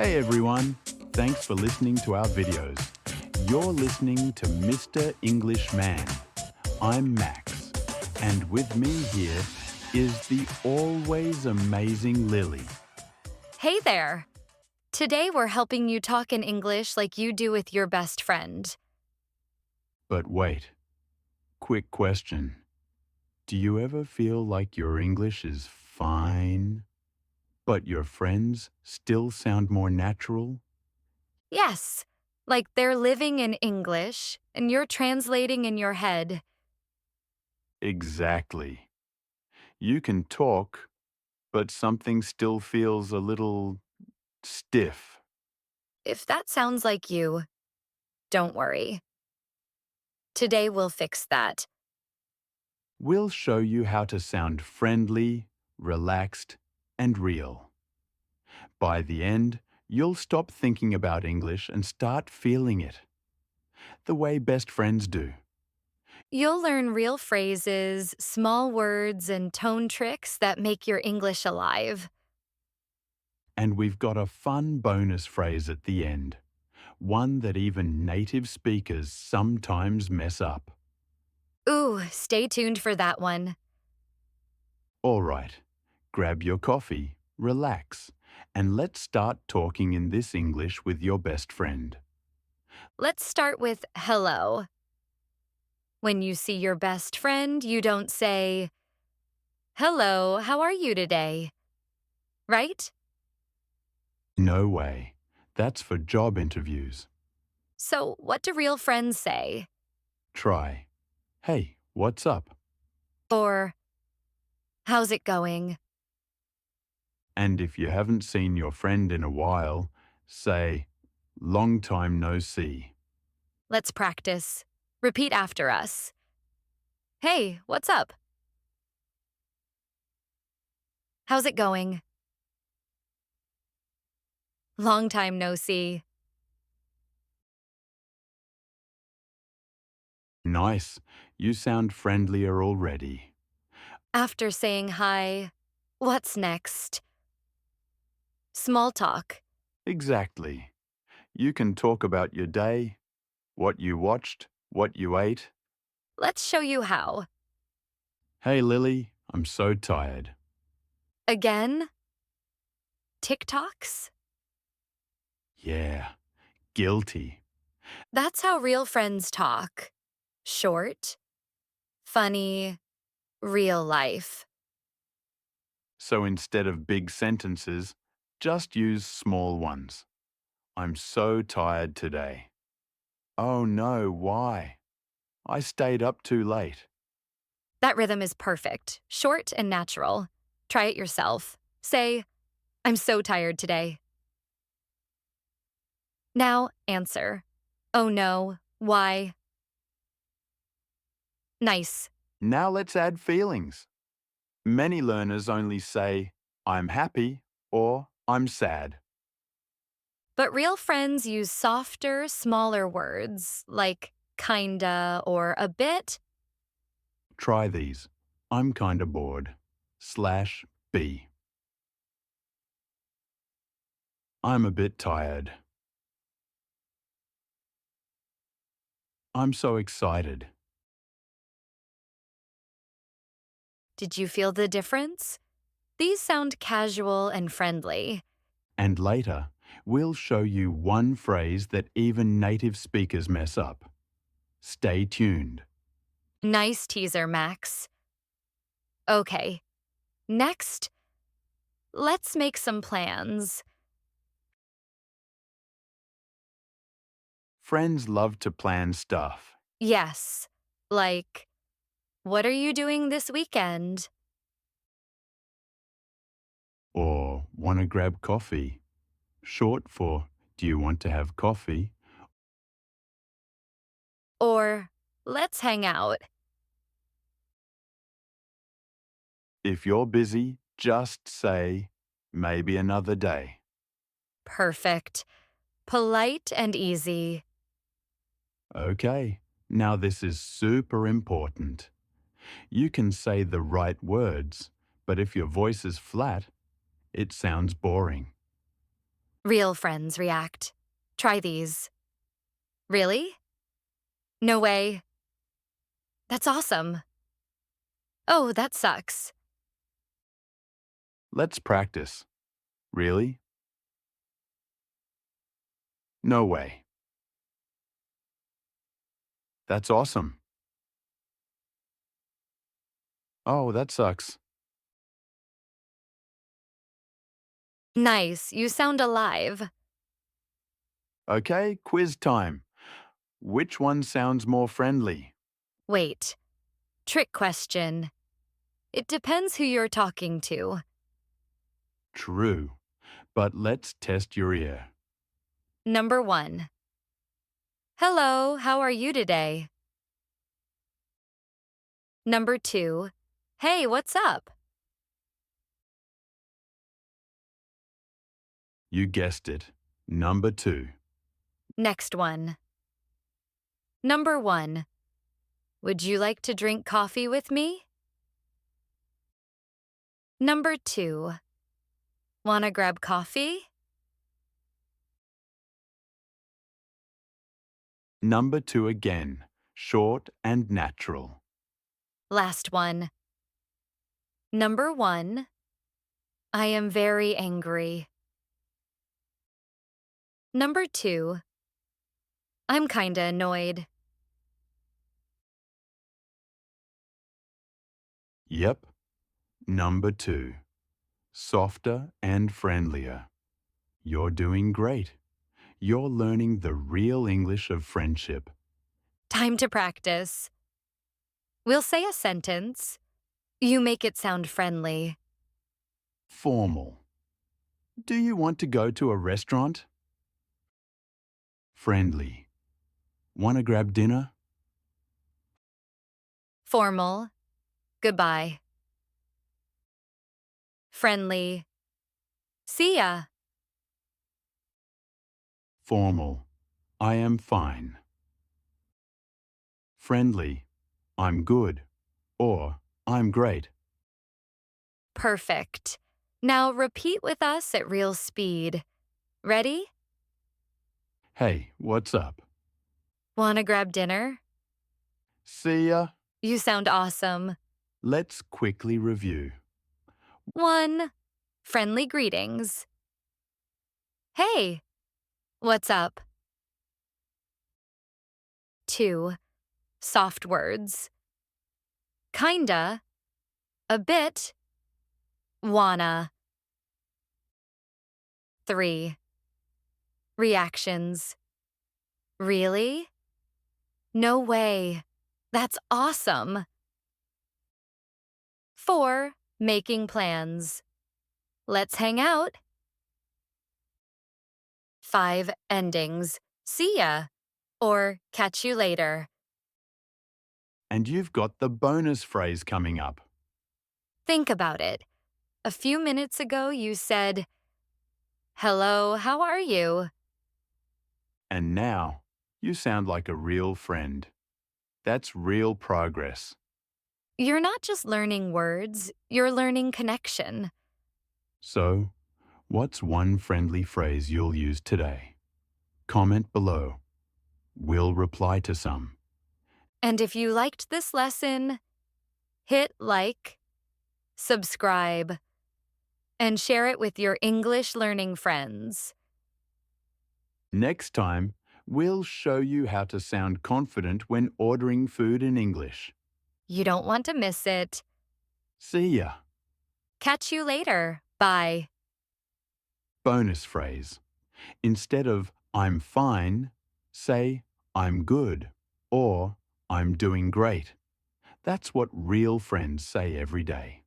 Hey everyone, thanks for listening to our videos. You're listening to Mr. English Man. I'm Max, and with me here is the always amazing Lily. Hey there! Today we're helping you talk in English like you do with your best friend. But wait, quick question. Do you ever feel like your English is fine, but your friends still sound more natural? Yes, like they're living in English and you're translating in your head. Exactly. You can talk, but something still feels a little stiff. If that sounds like you, don't worry. Today we'll fix that. We'll show you how to sound friendly, relaxed, and real. By the end, you'll stop thinking about English and start feeling it, the way best friends do. You'll learn real phrases, small words, and tone tricks that make your English alive. And we've got a fun bonus phrase at the end, one that even native speakers sometimes mess up. Ooh, stay tuned for that one. All right, grab your coffee, relax, and let's start talking in this English with your best friend. Let's start with hello. When you see your best friend, you don't say, "Hello, how are you today?" Right? No way. That's for job interviews. So, what do real friends say? Try. Hey, what's up? Or, how's it going? And if you haven't seen your friend in a while, say, long time no see. Let's practice. Repeat after us. Hey, what's up? How's it going? Long time no see. Nice. You sound friendlier already. After saying hi, what's next? Small talk. Exactly. You can talk about your day, what you watched, what you ate. Let's show you how. Hey, Lily, I'm so tired. Again? TikToks? Yeah, guilty. That's how real friends talk. Short, funny, real life. So instead of big sentences, just use small ones. I'm so tired today. Oh no, why? I stayed up too late. That rhythm is perfect, short and natural. Try it yourself. Say, I'm so tired today. Now answer. Oh no, why? Nice. Now let's add feelings. Many learners only say, I'm happy or I'm sad. But real friends use softer, smaller words like kinda or a bit. Try these. I'm kinda bored. /B. I'm a bit tired. I'm so excited. Did you feel the difference? These sound casual and friendly. And later, we'll show you one phrase that even native speakers mess up. Stay tuned. Nice teaser, Max. Okay, next, let's make some plans. Friends love to plan stuff. Yes, like, what are you doing this weekend? Or wanna grab coffee? Short for do you want to have coffee? Or, let's hang out. If you're busy, just say, maybe another day. Perfect. Polite and easy. Okay, now this is super important. You can say the right words, but if your voice is flat, it sounds boring. Real friends react. Try these. Really? No way. That's awesome. Oh, that sucks. Let's practice. Really? No way. That's awesome. Oh, that sucks. Nice, you sound alive. Okay, quiz time. Which one sounds more friendly? Wait, trick question. It depends who you're talking to. True. But let's test your ear. Number 1. Hello, how are you today? Number 2. Hey, what's up? You guessed it. Number 2. Next one. Number 1. Would you like to drink coffee with me? Number 2. Wanna grab coffee? Number 2 again. Short and natural. Last one. Number 1. I am very angry. Number 2. I'm kinda annoyed. Yep. Number 2. Softer and friendlier. You're doing great. You're learning the real English of friendship. Time to practice. We'll say a sentence. You make it sound friendly. Formal. Do you want to go to a restaurant? Friendly. Want to grab dinner? Formal. Goodbye. Friendly. See ya. Formal. I am fine. Friendly. I'm good. Or I'm great. Perfect. Now repeat with us at real speed. Ready? Hey, what's up? Wanna grab dinner? See ya. You sound awesome. Let's quickly review. 1. Friendly greetings. Hey, what's up? 2. Soft words. Kinda. A bit. Wanna. 3. Reactions. Really? No way. That's awesome. 4. Making plans. Let's hang out. 5. Endings. See ya. Or catch you later. And you've got the bonus phrase coming up. Think about it. A few minutes ago you said, hello, how are you? And now, you sound like a real friend. That's real progress. You're not just learning words, you're learning connection. So, what's one friendly phrase you'll use today? Comment below. We'll reply to some. And if you liked this lesson, hit like, subscribe, and share it with your English learning friends. Next time, we'll show you how to sound confident when ordering food in English. You don't want to miss it. See ya. Catch you later. Bye. Bonus phrase. Instead of I'm fine, say I'm good or I'm doing great. That's what real friends say every day.